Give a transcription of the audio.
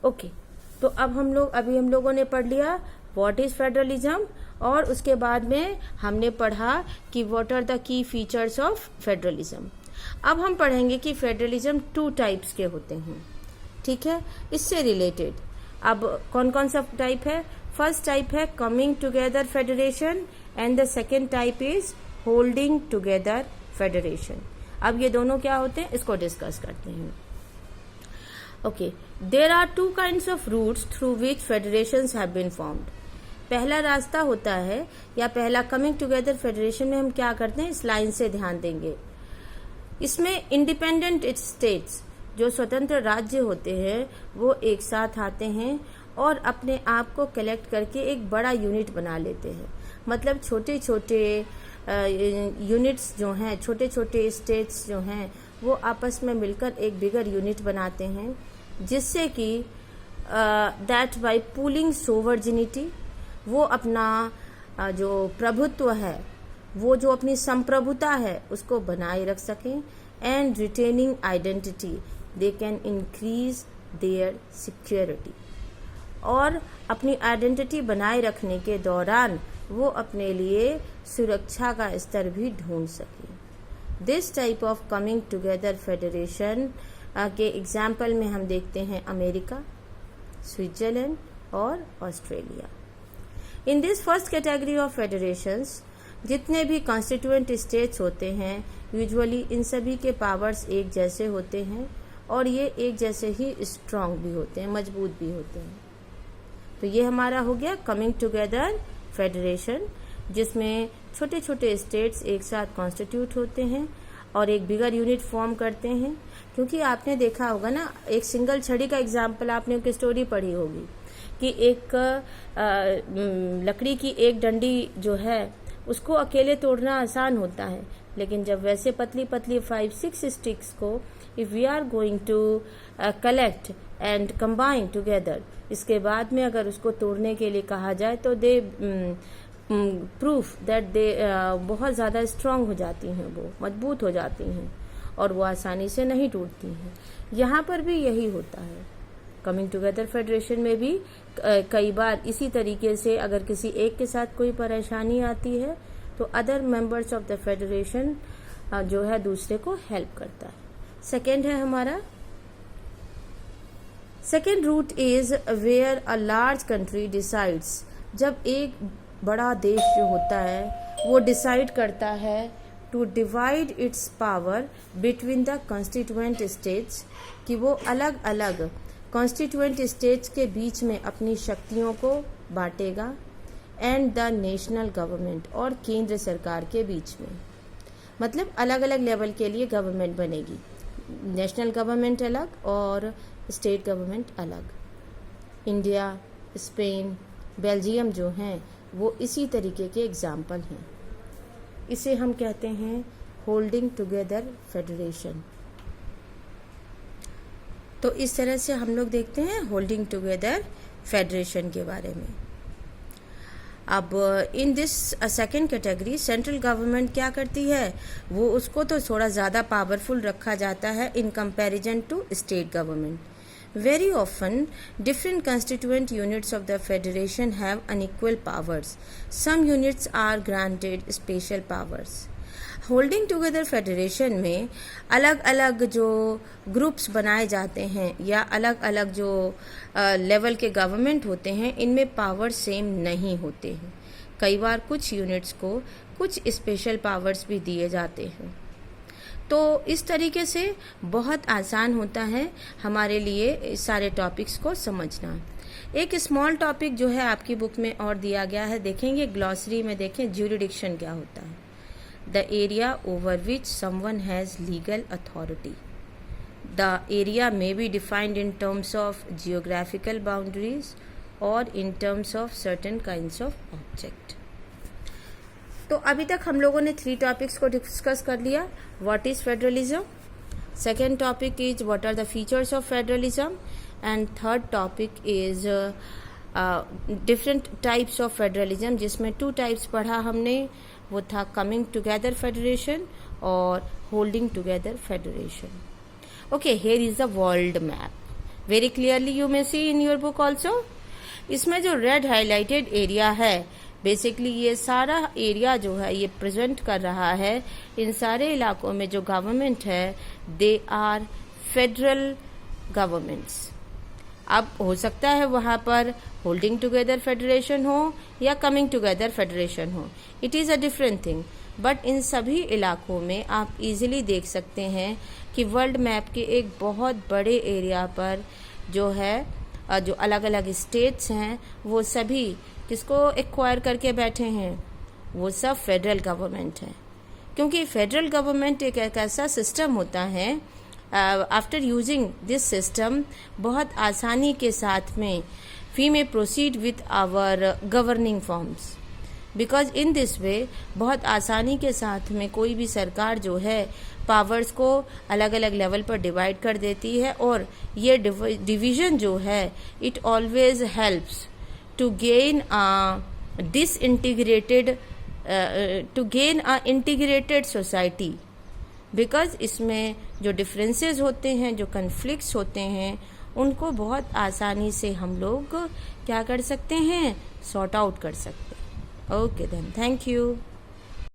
Okay, तो अभी हम लोगों ने पढ़ लिया व्हाट इज फेडरलिज्म, और उसके बाद में हमने पढ़ा कि what are the key features of federalism. अब हम पढ़ेंगे कि फेडरलिज्म 2 टाइप्स के होते हैं, ठीक है, इससे रिलेटेड। अब कौन कौन सा टाइप है? फर्स्ट टाइप है coming together federation and the second type is holding together federation. अब ये दोनों क्या होते हैं इसको डिस्कस करते हैं। Okay, there are 2 kinds of routes through which federations have been formed. पहला रास्ता होता है, या पहला कमिंग टुगेदर फेडरेशन में हम क्या करते हैं, इस लाइन से ध्यान देंगे। इसमें इंडिपेंडेंट स्टेट्स, जो स्वतंत्र राज्य होते हैं, वो एक साथ आते हैं और अपने आप को कलेक्ट करके एक बड़ा यूनिट बना लेते हैं। मतलब छोटे छोटे यूनिट्स जो हैं, छोटे छोटे स्टेट्स जो हैं, वो आपस में मिलकर एक बिगर यूनिट बनाते हैं, जिससे कि दैट बाय पूलिंग सोवर्जिनिटी, वो अपना जो प्रभुत्व है, वो जो अपनी संप्रभुता है, उसको बनाए रख सकें। And retaining identity, they can increase their security, और अपनी आइडेंटिटी बनाए रखने के दौरान वो अपने लिए सुरक्षा का स्तर भी ढूंढ सके। This type of coming together federation के एग्जाम्पल में हम देखते हैं अमेरिका, स्विट्जरलैंड और Australia. In this first category of federations, जितने भी कॉन्स्टिट्यूएंट स्टेट्स होते हैं, यूजुअली इन सभी के पावर्स एक जैसे होते हैं और ये एक जैसे ही स्ट्रांग भी होते हैं, मजबूत भी होते हैं। तो ये हमारा हो गया कमिंग टुगेदर फेडरेशन, जिसमें छोटे छोटे स्टेट्स एक साथ कॉन्स्टिट्यूट होते हैं और एक बिगर यूनिट फॉर्म करते हैं। क्योंकि आपने देखा होगा ना, एक सिंगल छड़ी का एग्जाम्पल आपने एक स्टोरी पढ़ी होगी कि एक लकड़ी की एक डंडी जो है उसको अकेले तोड़ना आसान होता है, लेकिन जब वैसे पतली पतली 5-6 स्टिक्स को if we are going to collect and combine together, इसके बाद में अगर उसको तोड़ने के लिए कहा जाए तो दे प्रूफ दैट दे बहुत ज़्यादा स्ट्रांग हो जाती हैं, वो मजबूत हो जाती हैं और वो आसानी से नहीं टूटती हैं। यहाँ पर भी यही होता है। कमिंग टुगेदर फेडरेशन में भी कई बार इसी तरीके से अगर किसी एक के साथ कोई परेशानी आती है तो other members of the federation जो है दूसरे को हेल्प करता है। सेकेंड है हमारा, second route is where a large country decides, जब एक बड़ा देश जो होता है वो डिसाइड करता है to divide its power between the constituent states, कि वो अलग अलग कॉन्स्टिट्यूएंट स्टेट्स के बीच में अपनी शक्तियों को बांटेगा, एंड द नेशनल गवर्नमेंट, और केंद्र सरकार के बीच में। मतलब अलग अलग लेवल के लिए गवर्नमेंट बनेगी, नेशनल गवर्नमेंट अलग और स्टेट गवर्नमेंट अलग। इंडिया, स्पेन, बेल्जियम जो हैं वो इसी तरीके के एग्जाम्पल हैं। इसे हम कहते हैं होल्डिंग टुगेदर फेडरेशन। तो इस तरह से हम लोग देखते हैं होल्डिंग टुगेदर फेडरेशन के बारे में। अब in this second category, central government क्या करती है, वो उसको तो थोड़ा ज़्यादा पावरफुल रखा जाता है in comparison to state government. Very often, different constituent units of the federation have unequal powers. Some units are granted special powers. Holding together federation में अलग अलग जो ग्रुप्स बनाए जाते हैं या अलग अलग जो लेवल के गवर्नमेंट होते हैं, इनमें पावर सेम नहीं होते हैं। कई बार कुछ यूनिट्स को कुछ स्पेशल पावर्स भी दिए जाते हैं। तो इस तरीके से बहुत आसान होता है हमारे लिए इस सारे टॉपिक्स को समझना। एक स्मॉल टॉपिक जो है आपकी बुक में और दिया गया है, देखेंगे ग्लॉसरी में, देखें ज्यूरिडिक्शन क्या होता है। The area over which someone has legal authority. The area may be defined in terms of geographical boundaries और in terms of certain kinds of object. तो अभी तक हम लोगों ने 3 टॉपिक्स को डिस्कस कर लिया। What is federalism, second topic is what are the features of federalism, and third topic is different types of federalism, जिसमें 2 टाइप्स पढ़ा हमने, वो था कमिंग टुगेदर फेडरेशन और holding together federation. Okay, here is the world map. Very clearly you may see in your book also. इसमें जो red highlighted area है, basically ये सारा एरिया जो है ये प्रेजेंट कर रहा है इन सारे इलाकों में जो गवर्नमेंट है, दे आर फेडरल गवर्नमेंट्स। अब हो सकता है वहां पर होल्डिंग टुगेदर फेडरेशन हो या कमिंग टुगेदर फेडरेशन हो, it is a different thing, but in सभी इलाकों में आप इजीली देख सकते हैं कि वर्ल्ड मैप के एक बहुत बड़े एरिया पर जो है जो अलग अलग स्टेट्स हैं वो सभी किसको एक्वायर करके बैठे हैं, वो सब फेडरल गवर्नमेंट है। क्योंकि फेडरल गवर्नमेंट एक ऐसा सिस्टम होता है, आफ्टर यूजिंग दिस सिस्टम बहुत आसानी के साथ में we may proceed with our governing forms, because in this way बहुत आसानी के साथ में कोई भी सरकार जो है पावर्स को अलग अलग लेवल पर डिवाइड कर देती है, और ये डिवीजन जो है it always helps to gain integrated society, because इसमें जो डिफरेंसेस होते हैं, जो कन्फ्लिक्ट्स होते हैं, उनको बहुत आसानी से हम लोग क्या कर सकते हैं, सॉर्ट आउट कर सकते हैं। Okay then, thank you.